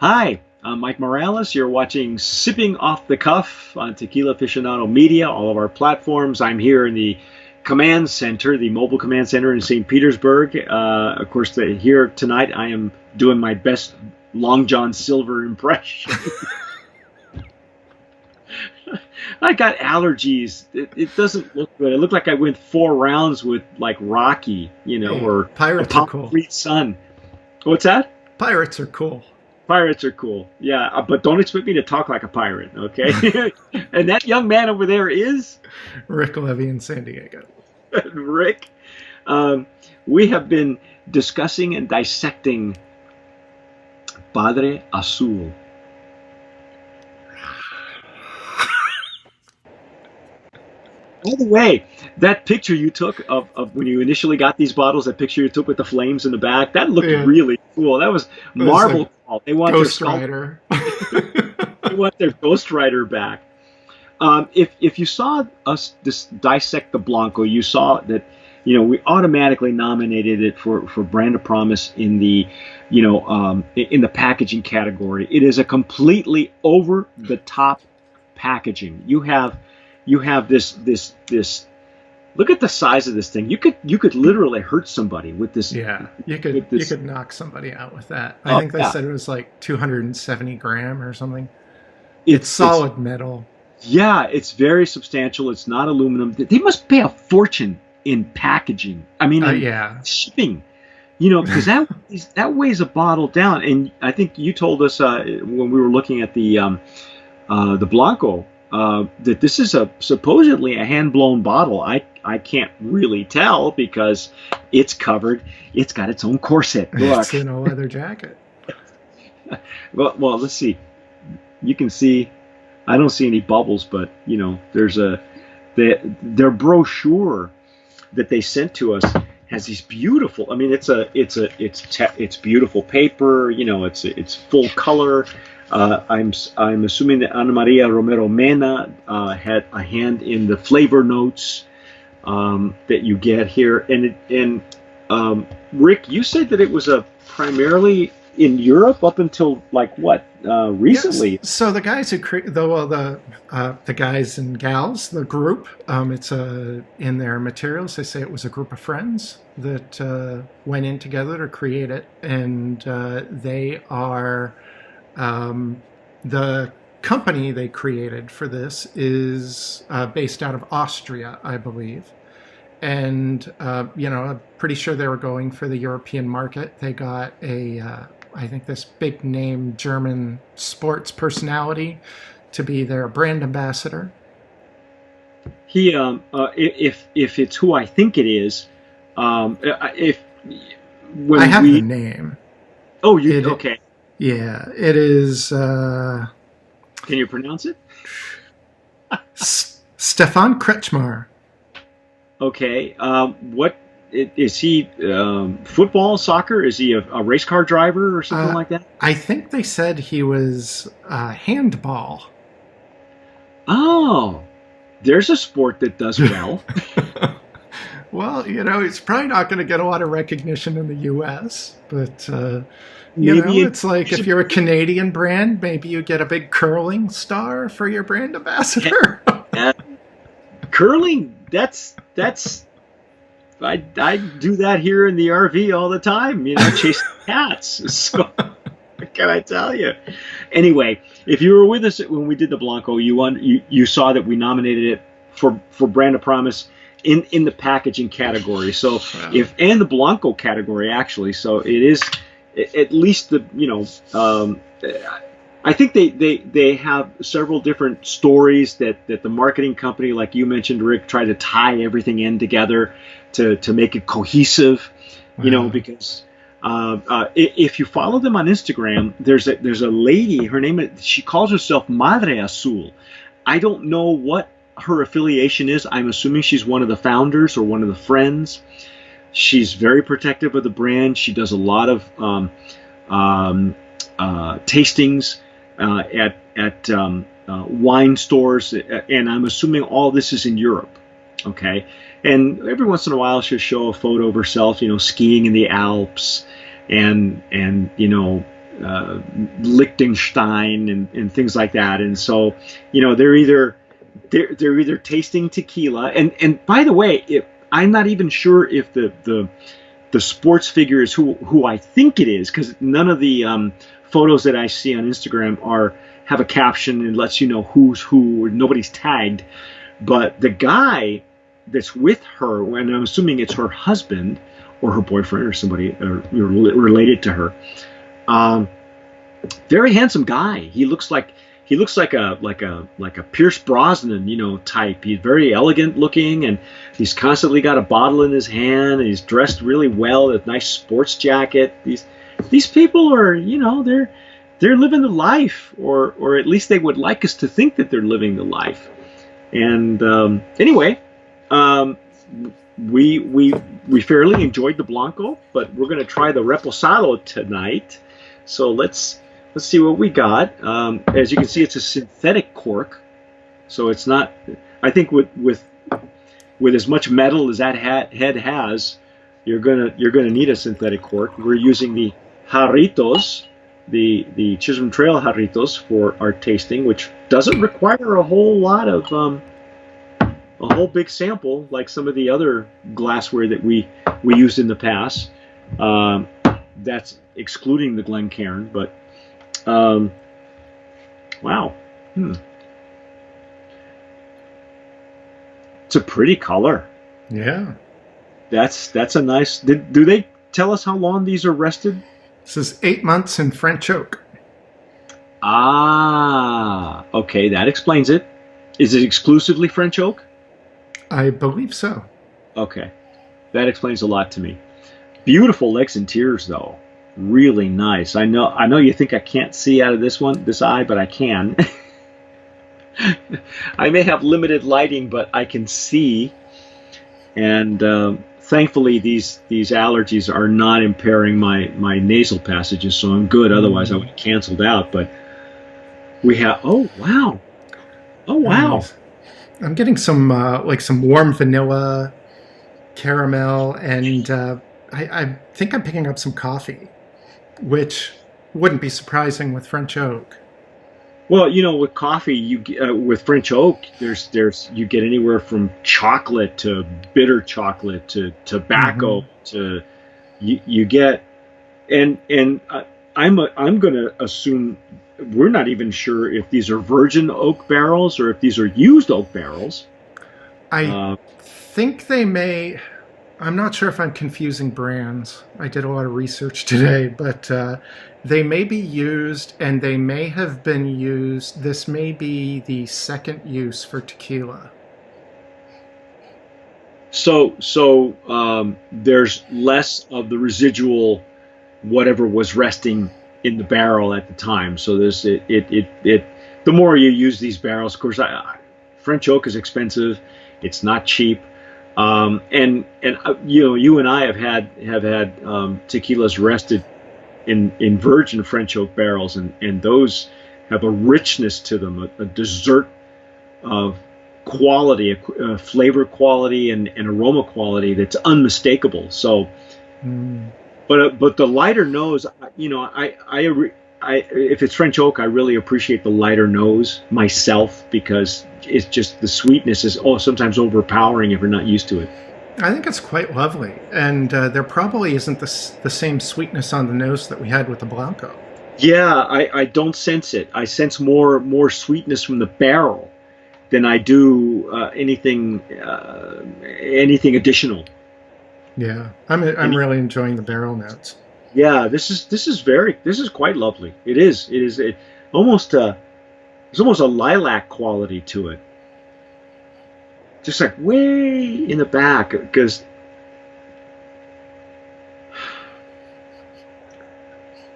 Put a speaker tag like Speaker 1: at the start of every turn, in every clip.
Speaker 1: Hi, I'm Mike Morales. You're watching Sipping Off the Cuff on Tequila Aficionado Media, all of our platforms. I'm here in the command center, the mobile command center in St. Petersburg. Of course, here tonight I am doing my best Long John Silver impression. I got allergies. It doesn't look good. It looked like I went 4 rounds with like Rocky,
Speaker 2: Hey,
Speaker 1: or
Speaker 2: pirates are
Speaker 1: Apollo
Speaker 2: cool.
Speaker 1: Creed's son. What's that?
Speaker 2: Pirates are cool.
Speaker 1: Pirates are cool. Yeah, but don't expect me to talk like a pirate, okay? And that young man over there is
Speaker 2: Rick Levy in San Diego.
Speaker 1: Rick. Um, we have been discussing and dissecting Padre Azul. By the way, that picture you took of when you initially got these bottles, that picture you took with the flames in the back, that looked
Speaker 2: Yeah,
Speaker 1: really cool. That was
Speaker 2: it was
Speaker 1: marble
Speaker 2: a
Speaker 1: salt. They want their
Speaker 2: Ghost
Speaker 1: sculpt,
Speaker 2: Rider.
Speaker 1: they want their Ghost Rider back. If you saw us dissect the Blanco, you saw that we automatically nominated it for brand of promise in the in the packaging category. It is a completely over the top packaging. You have this. Look at the size of this thing. You could literally hurt somebody with this
Speaker 2: Yeah, you could
Speaker 1: with
Speaker 2: you
Speaker 1: this.
Speaker 2: could knock somebody out with that. I
Speaker 1: Oh
Speaker 2: think they
Speaker 1: yeah,
Speaker 2: said it was like 270 gram or something. It's
Speaker 1: it's
Speaker 2: solid metal.
Speaker 1: yeah, it's very substantial. It's not aluminum. They must pay a fortune in packaging. I mean, in
Speaker 2: Yeah,
Speaker 1: shipping. Because that weighs a bottle down. And I think you told us when we were looking at the Blanco that this is a supposedly a hand blown bottle. I can't really tell because it's covered. It's got its own corset. Look.
Speaker 2: it's in a leather jacket.
Speaker 1: Well, let's see. You can see. I don't see any bubbles, but there's their brochure that they sent to us has these beautiful. I mean, it's beautiful paper. It's full color. I'm assuming that Ana Maria Romero Mena had a hand in the flavor notes that you get here. Rick, you said that it was a primarily in Europe up until like what
Speaker 2: Yes.
Speaker 1: recently?
Speaker 2: So the guys who create the guys and gals, the group, it's in their materials. They say it was a group of friends that went in together to create it, and they are the company they created for this is based out of Austria, I believe. And I'm pretty sure they were going for the European market. They got I think this big name German sports personality to be their brand ambassador.
Speaker 1: He if it's who I think it is, if
Speaker 2: I
Speaker 1: when
Speaker 2: have the
Speaker 1: we
Speaker 2: name.
Speaker 1: oh you
Speaker 2: It
Speaker 1: okay,
Speaker 2: Yeah, it is
Speaker 1: can you pronounce it?
Speaker 2: Stefan Kretschmar.
Speaker 1: Okay, what is he? Football, soccer? Is he a race car driver or something
Speaker 2: Uh,
Speaker 1: like that?
Speaker 2: I think they said he was handball.
Speaker 1: Oh, there's a sport that does well.
Speaker 2: Well, he's probably not going to get a lot of recognition in the U.S., but
Speaker 1: Maybe
Speaker 2: it's like if you're a Canadian brand, maybe you get a big curling star for your brand ambassador.
Speaker 1: uh, curling. That's I do that here in the RV all the time. Chasing cats. So what can I tell you? Anyway, if you were with us when we did the Blanco, you saw that we nominated it for brand of promise in the packaging category. So
Speaker 2: Wow.
Speaker 1: if and the Blanco category actually. So it is at least I think they have several different stories that the marketing company, like you mentioned, Rick, tried to tie everything in together to make it cohesive.
Speaker 2: Wow.
Speaker 1: Because if you follow them on Instagram, there's a lady. Her name she calls herself Madre Azul. I don't know what her affiliation is. I'm assuming she's one of the founders or one of the friends. She's very protective of the brand. She does a lot of tastings at wine stores, and I'm assuming all this is in Europe. Okay, and every once in a while she'll show a photo of herself, skiing in the Alps, and Liechtenstein and things like that. And so, they're either tasting tequila. And by the way, I'm not even sure if the sports figure is who I think it is, because none of the photos that I see on Instagram have a caption and lets you know who's who, or nobody's tagged. But the guy that's with her, and I'm assuming it's her husband or her boyfriend or somebody related to her, very handsome guy. He looks like a Pierce Brosnan, type. He's very elegant looking, and he's constantly got a bottle in his hand, and he's dressed really well, a nice sports jacket. These people are, they're living the life, or at least they would like us to think that they're living the life. And anyway, we fairly enjoyed the Blanco, but we're going to try the Reposado tonight. So let's see what we got. As you can see, it's a synthetic cork, so it's not. I think with as much metal as that head has, you're gonna need a synthetic cork. We're using the Jarritos, the Chisholm Trail Jarritos for our tasting, which doesn't require a whole lot of a whole big sample like some of the other glassware that we used in the past. That's excluding the Glencairn, but wow. It's a pretty color.
Speaker 2: Yeah.
Speaker 1: That's a nice. Do they tell us how long these are rested?
Speaker 2: This is 8 months in French oak.
Speaker 1: Ah, okay, that explains it. Is it exclusively French oak?
Speaker 2: I believe so.
Speaker 1: Okay, that explains a lot to me. Beautiful legs and tears, though. Really nice. I know you think I can't see out of this eye, but I can. I may have limited lighting, but I can see. And thankfully, these allergies are not impairing my nasal passages, so I'm good. Otherwise, I would have canceled out. But we have. Oh wow!
Speaker 2: I'm getting some warm vanilla, caramel, and I think I'm picking up some coffee, which wouldn't be surprising with French oak.
Speaker 1: Well, with coffee, with French oak, you get anywhere from chocolate to bitter chocolate to tobacco to you get, and I'm going to assume we're not even sure if these are virgin oak barrels or if these are used oak barrels.
Speaker 2: I think they may. I'm not sure if I'm confusing brands. I did a lot of research today, but they may be used, and they may have been used. This may be the second use for tequila. So there's less of the residual whatever was resting in the barrel at the time. So there's the more you use these barrels, of course, French oak is expensive. It's not cheap. And you and I have had tequilas rested in virgin French oak barrels, and those have a richness to them, a dessert of quality, a flavor quality, and aroma quality that's unmistakable. So, but the lighter nose, if it's French oak, I really appreciate the lighter nose myself, because it's just the sweetness is sometimes overpowering if you're not used to it. I think it's quite lovely, and there probably isn't the same sweetness on the nose that we had with the Blanco.
Speaker 1: Yeah, I don't sense it. I sense more sweetness from the barrel than I do anything additional.
Speaker 2: Yeah, I'm really enjoying the barrel notes.
Speaker 1: Yeah, this is quite lovely. It is. There's almost a lilac quality to it. Just like way in the back, because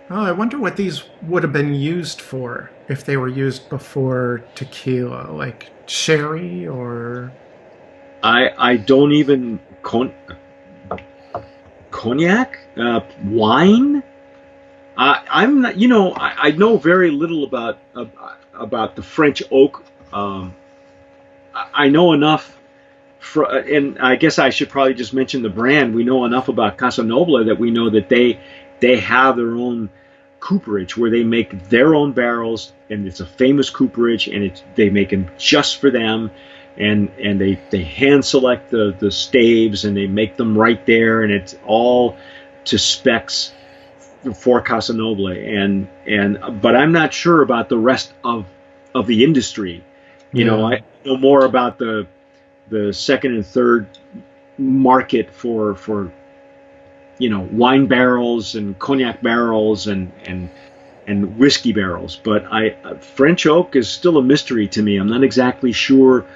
Speaker 2: I wonder what these would have been used for if they were used before tequila, like sherry or.
Speaker 1: I don't even cognac, wine. I'm not. I know very little about the French oak. I know enough. And I guess I should probably just mention the brand. We know enough about Casa Noble that we know that they have their own cooperage where they make their own barrels, and it's a famous cooperage, and they make them just for them, and they hand select the staves, and they make them right there, and it's all to specs for Casa Noble, but I'm not sure about the rest of the industry. You know, I know more about the second and third market for wine barrels and cognac barrels and whiskey barrels, but French oak is still a mystery to me. I'm not exactly sure.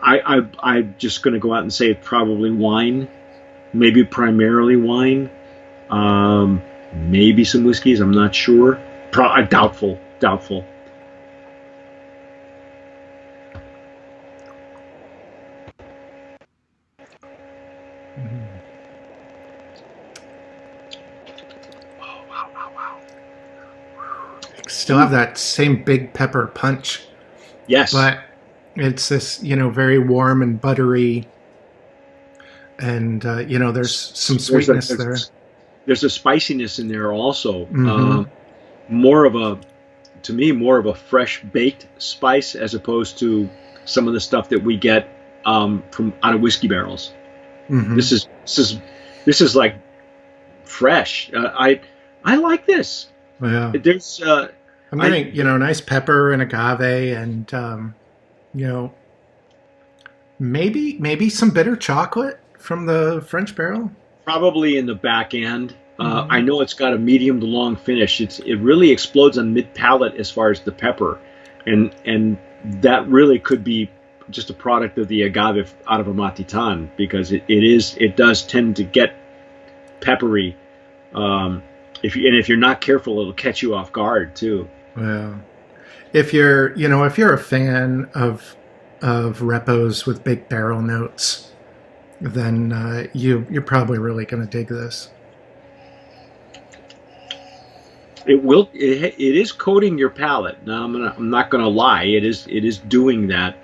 Speaker 1: I'm just going to go out and say it's probably wine, maybe primarily wine, maybe some whiskeys. I'm not sure. Doubtful.
Speaker 2: Still have that same big pepper punch.
Speaker 1: Yes.
Speaker 2: But it's this, very warm and buttery, and, there's some sweetness there.
Speaker 1: There's a spiciness in there also.
Speaker 2: Mm-hmm.
Speaker 1: More of a fresh baked spice as opposed to some of the stuff that we get from out of whiskey barrels.
Speaker 2: Mm-hmm.
Speaker 1: This is like fresh. I like this.
Speaker 2: Yeah.
Speaker 1: There's
Speaker 2: I'm getting nice pepper and agave, and maybe some bitter chocolate from the French barrel.
Speaker 1: Probably in the back end. I know it's got a medium to long finish. It really explodes on mid palate as far as the pepper, and that really could be just a product of the agave out of a Matitan, because it does tend to get peppery. If you're not careful, it'll catch you off guard too.
Speaker 2: Well, if you're a fan of repos with big barrel notes, then you're probably really going to dig this.
Speaker 1: It is coating your palate. Now I'm not going to lie. It is doing that.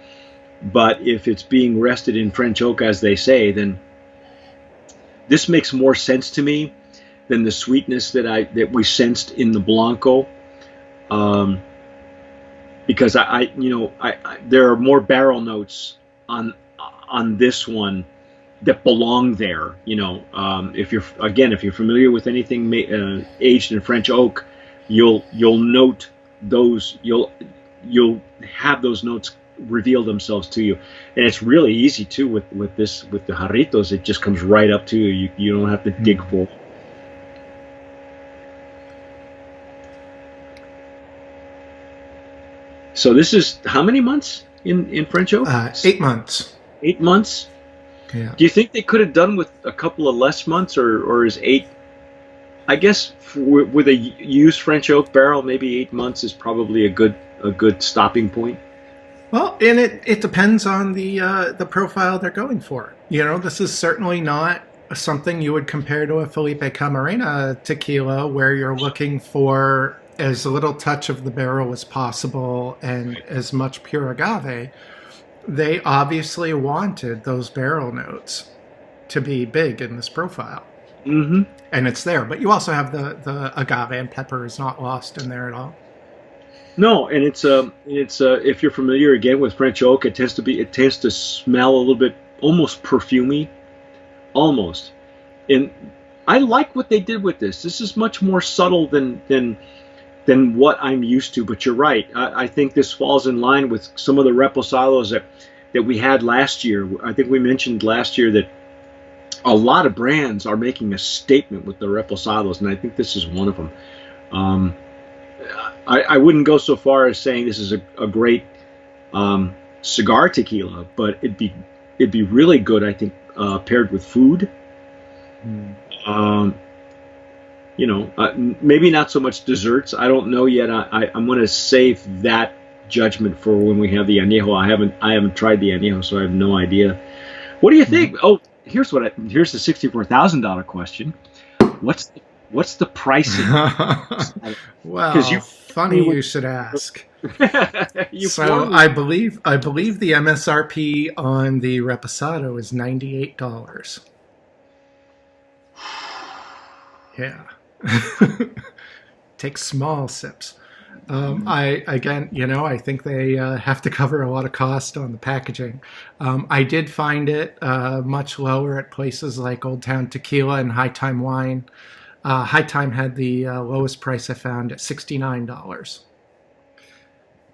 Speaker 1: But if it's being rested in French oak, as they say, then this makes more sense to me than the sweetness that we sensed in the Blanco. Because there are more barrel notes on this one that belong there. If you're familiar with anything aged in French oak, you'll note those. You'll have those notes reveal themselves to you, and it's really easy too with the jarritos. It just comes right up to you. You don't have to dig for it. So this is how many months in French oak?
Speaker 2: 8 months.
Speaker 1: 8 months?
Speaker 2: Yeah.
Speaker 1: Do you think they could have done with a couple of less months, or is 8? I guess with a used French oak barrel, maybe 8 months is probably a good stopping point.
Speaker 2: Well, and it depends on the profile they're going for. This is certainly not something you would compare to a Felipe Camarena tequila, where you're looking for as little touch of the barrel as possible and as much pure agave. They obviously wanted those barrel notes to be big in this profile.
Speaker 1: Mm-hmm.
Speaker 2: And it's there. But you also have the agave and pepper is not lost in there at all.
Speaker 1: No, and it's if you're familiar again with French oak, it tends to smell a little bit almost perfumey, almost. And I like what they did with this. This is much more subtle than what I'm used to. But you're right. I think this falls in line with some of the reposados that we had last year. I think we mentioned last year that a lot of brands are making a statement with the reposados, and I think this is one of them. I wouldn't go so far as saying this is a great cigar tequila, but it'd be really good, I think, paired with food. Maybe not so much desserts. I don't know yet. I'm going to save that judgment for when we have the añejo. I haven't tried the añejo, so I have no idea. What do you think? Oh, here's the $64,000 question. What's the pricing?
Speaker 2: Well, funny you should ask. I believe the MSRP on the Reposado is $98. Yeah. take small sips. I think they have to cover a lot of cost on the packaging. I did find it much lower at places like Old Town Tequila and High Time Wine. High Time had the lowest price I found at $69.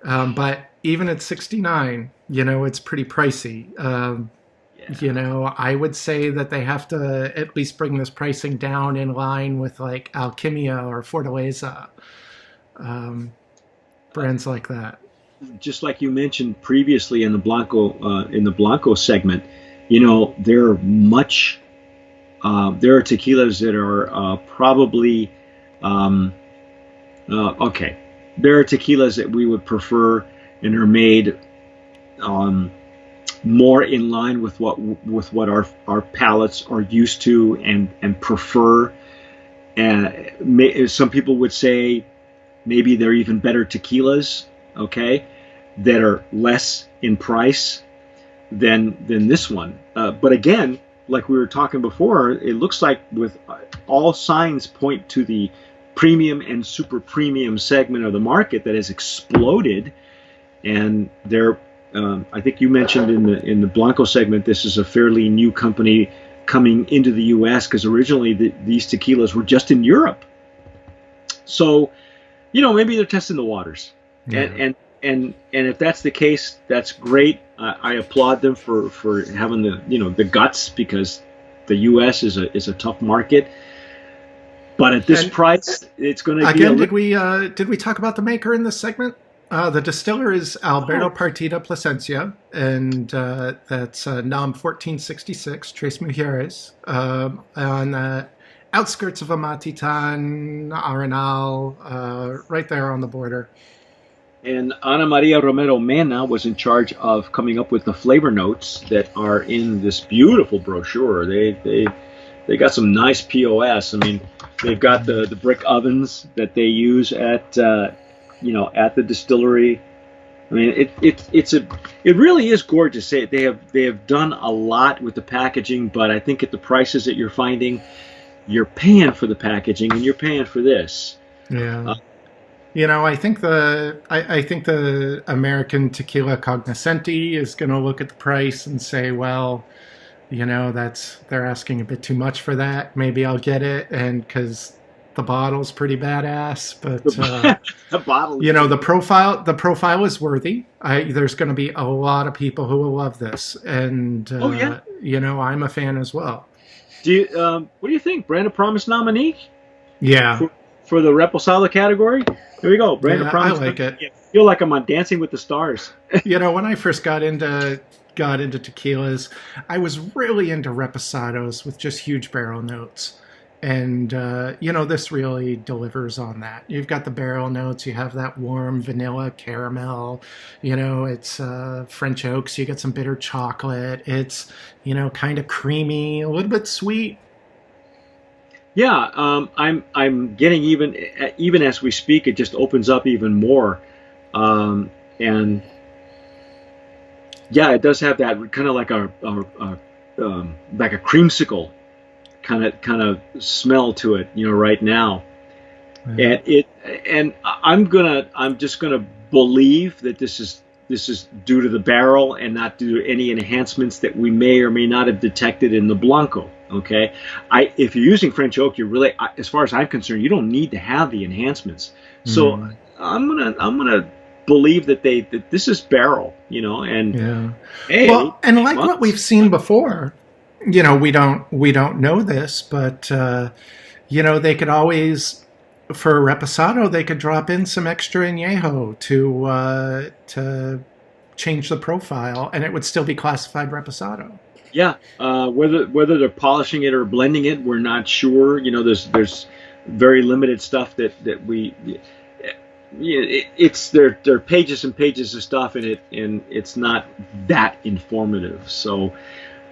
Speaker 2: But even at $69, it's pretty pricey. I would say that they have to at least bring this pricing down in line with like Alchimia or Fortaleza. Brands like that.
Speaker 1: Just like you mentioned previously in the Blanco segment, there are tequilas that are probably okay. There are tequilas that we would prefer and are made more in line with what our palates are used to and prefer. And some people would say maybe they're even better tequilas, okay, that are less in price than this one. But again, like we were talking before, it looks like with all signs point to the premium and super premium segment of the market that has exploded. And I think you mentioned in the Blanco segment, this is a fairly new company coming into the U.S. because originally these tequilas were just in Europe. So, maybe they're testing the waters. Yeah. And if that's the case, that's great. I applaud them for having the guts, because the U.S. is a tough market. But at this price, it's going to be
Speaker 2: did we talk about the maker in this segment? The distiller is Alberto Partida Plasencia, and that's NOM 1466, Tres Mujeres, on the outskirts of Amatitan, Arenal, right there on the border.
Speaker 1: And Ana Maria Romero Mena was in charge of coming up with the flavor notes that are in this beautiful brochure. They got some nice POS. I mean, they've got the brick ovens that they use at the distillery. I mean, it really is gorgeous. They have done a lot with the packaging, but I think at the prices that you're finding, you're paying for the packaging and you're paying for this.
Speaker 2: Yeah. I think the American Tequila Cognoscenti is going to look at the price and say, well, they're asking a bit too much for that. Maybe I'll get it, and because the bottle's pretty badass, but
Speaker 1: the bottle,
Speaker 2: the profile is worthy. There's going to be a lot of people who will love this, and I'm a fan as well.
Speaker 1: What do you think? Brand of Promise nominee?
Speaker 2: Yeah.
Speaker 1: For the Reposado category? Here we go. Brand of Promise.
Speaker 2: I like it.
Speaker 1: I feel like I'm on Dancing with the Stars.
Speaker 2: When I first got into tequilas, I was really into Reposados with just huge barrel notes. And, this really delivers on that. You've got the barrel notes. You have that warm vanilla caramel. It's French oak, so you get some bitter chocolate. It's, kind of creamy, a little bit sweet.
Speaker 1: Yeah, I'm getting even as we speak, it just opens up even more. And yeah, it does have that kind of like a creamsicle kind of smell to it, right now. Mm-hmm. And I'm just gonna believe that this is due to the barrel and not due to any enhancements that we may or may not have detected in the Blanco. Okay, if you're using French oak, you're really, as far as I'm concerned, you don't need to have the enhancements. So I'm gonna believe that this is barrel, and
Speaker 2: yeah.
Speaker 1: Hey,
Speaker 2: well, and like what we've seen before, we don't know this, but they could always, for Reposado, they could drop in some extra añejo to change the profile, and it would still be classified Reposado.
Speaker 1: Yeah, whether they're polishing it or blending it, we're not sure. There's very limited stuff that we. There are pages and pages of stuff in it, and it's not that informative. So,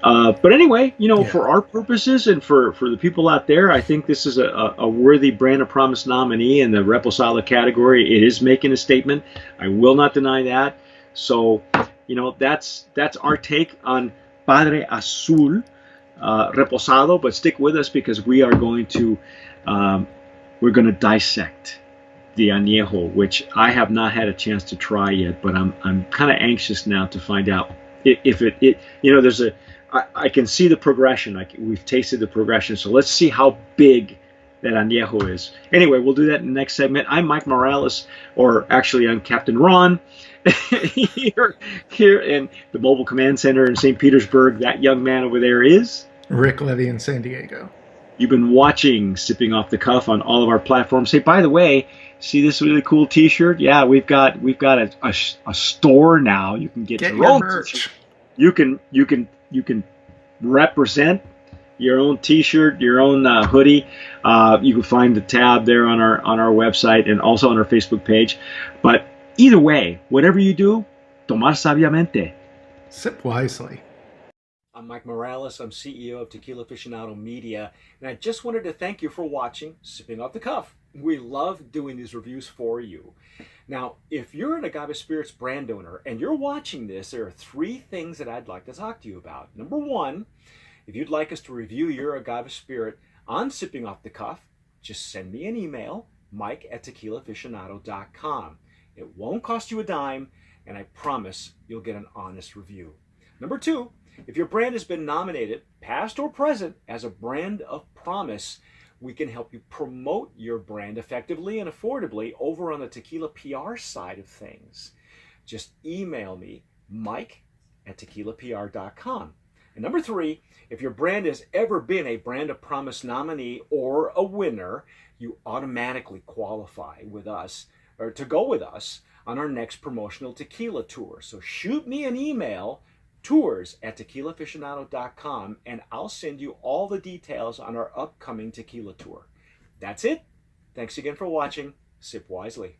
Speaker 1: but anyway, for our purposes and for the people out there, I think this is a worthy Brand of Promise nominee in the Reposado category. It is making a statement. I will not deny that. So, that's our take on Padre Azul Reposado, but stick with us because we're going to dissect the añejo, which I have not had a chance to try yet, but I'm kind of anxious now to find out if it there's I can see the progression. We've tasted the progression, so let's see how big that añejo is. Anyway, we'll do that in the next segment. I'm Mike Morales, or actually I'm Captain Ron, here in the Mobile Command Center in St. Petersburg. That young man over there is
Speaker 2: Rick Levy in San Diego.
Speaker 1: You've been watching Sipping Off the Cuff on all of our platforms. Hey, by the way, see this really cool T-shirt? Yeah, we've got a store now. You can get your own
Speaker 2: merch.
Speaker 1: T-shirt. You can represent your own T-shirt, your own hoodie. You can find the tab there on our website and also on our Facebook page. But either way, whatever you do, tomar sabiamente.
Speaker 2: Sip wisely.
Speaker 1: I'm Mike Morales. I'm CEO of Tequila Aficionado Media, and I just wanted to thank you for watching Sipping Off the Cuff. We love doing these reviews for you. Now, if you're an Agave Spirits brand owner and you're watching this, there are 3 things that I'd like to talk to you about. Number 1, if you'd like us to review your Agave Spirit on Sipping Off the Cuff, just send me an email, mike@tequilaaficionado.com. It won't cost you a dime, and I promise you'll get an honest review. Number 2, if your brand has been nominated, past or present, as a brand of promise, we can help you promote your brand effectively and affordably over on the tequila PR side of things. Just email me, mike@tequilapr.com. And number 3, if your brand has ever been a Brand of Promise nominee or a winner, you automatically qualify with us, or to go with us, on our next promotional tequila tour. So shoot me an email, tours@tequilaaficionado.com, and I'll send you all the details on our upcoming tequila tour. That's it. Thanks again for watching. Sip wisely.